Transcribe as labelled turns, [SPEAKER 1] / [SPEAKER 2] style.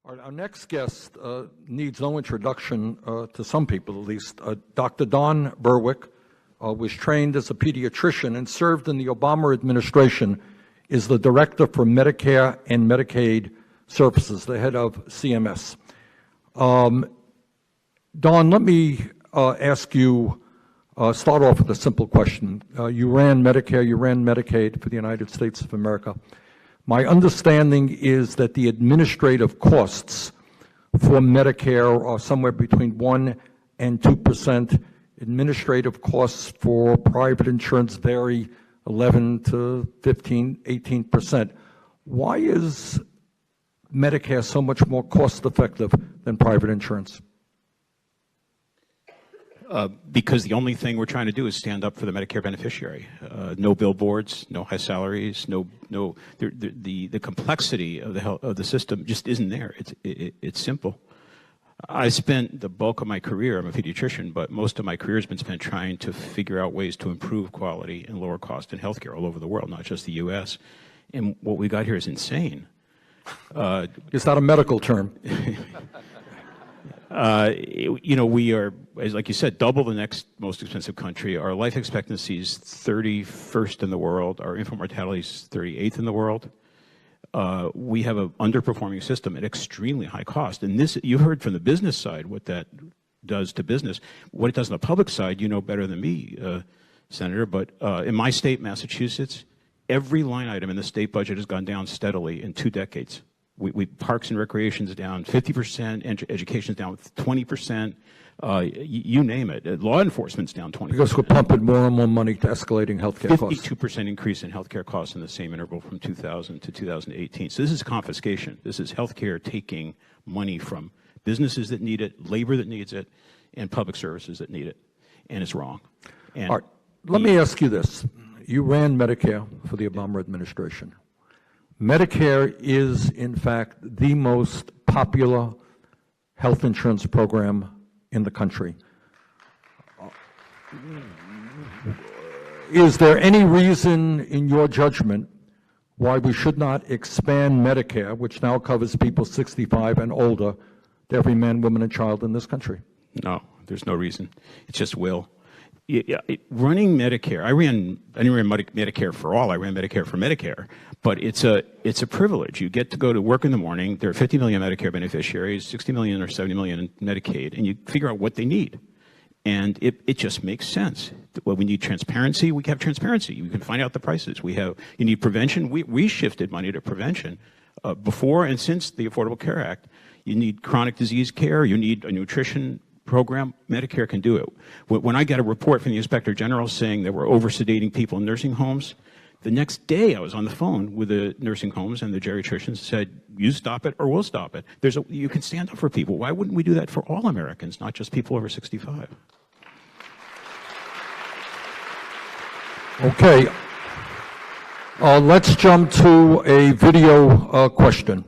[SPEAKER 1] Our next guest needs no introduction to some people, at least. Dr. Don Berwick was trained as a pediatrician and served in the Obama administration as the Director for Medicare and Medicaid Services, the head of CMS. Don, let me ask you, start off with a simple question. You ran Medicare, you ran Medicaid for the United States of America. My understanding is that the administrative costs for Medicare are somewhere between 1 and 2%. Administrative costs for private insurance vary 11 to 15, 18%. Why is Medicare so much more cost effective than private insurance?
[SPEAKER 2] Because the only thing we're trying to do is stand up for the Medicare beneficiary. No billboards, no high salaries, the complexity of the system just isn't there. It's simple. I spent the bulk of my career, I'm a pediatrician, but most of my career has been spent trying to figure out ways to improve quality and lower cost in healthcare all over the world, not just the U.S. And what we got here is insane.
[SPEAKER 1] It's not a medical term.
[SPEAKER 2] We are, like you said, double the next most expensive country. Our life expectancy is 31st in the world. Our infant mortality is 38th in the world. We have an underperforming system at extremely high cost. And this, you heard from the business side what that does to business. What it does on the public side, you know better than me, Senator. But in my state, Massachusetts, every line item in the state budget has gone down steadily in 2 decades. Parks and recreation is down 50%, education is down 20%, you name it. Law enforcement's down 20%.
[SPEAKER 1] Because we're pumping more and more money to escalating healthcare costs.
[SPEAKER 2] 52% increase in healthcare costs in the same interval from 2000 to 2018. So this is confiscation. This is healthcare taking money from businesses that need it, labor that needs it, and public services that need it. And it's wrong. And
[SPEAKER 1] all right. Let me ask you this. You ran Medicare for the Obama administration. Medicare is, in fact, the most popular health insurance program in the country. Is there any reason, in your judgment, why we should not expand Medicare, which now covers people 65 and older, to every man, woman, and child in this country?
[SPEAKER 2] No, there's no reason. It's just will. Running Medicare, I didn't run Medicare for all, I ran Medicare for Medicare, but it's a privilege. You get to go to work in the morning, there are 50 million Medicare beneficiaries, 60 million or 70 million in Medicaid, and you figure out what they need. And it just makes sense. Well, we need transparency, we have transparency. You can find out the prices. You need prevention, we shifted money to prevention. Before and since the Affordable Care Act, you need chronic disease care, you need a nutrition program. Medicare can do it. When I got a report from the Inspector General saying that we're over-sedating people in nursing homes, the next day I was on the phone with the nursing homes and the geriatricians and said, you stop it or we'll stop it. You can stand up for people. Why wouldn't we do that for all Americans, not just people over 65?
[SPEAKER 1] Okay. Let's jump to a video question.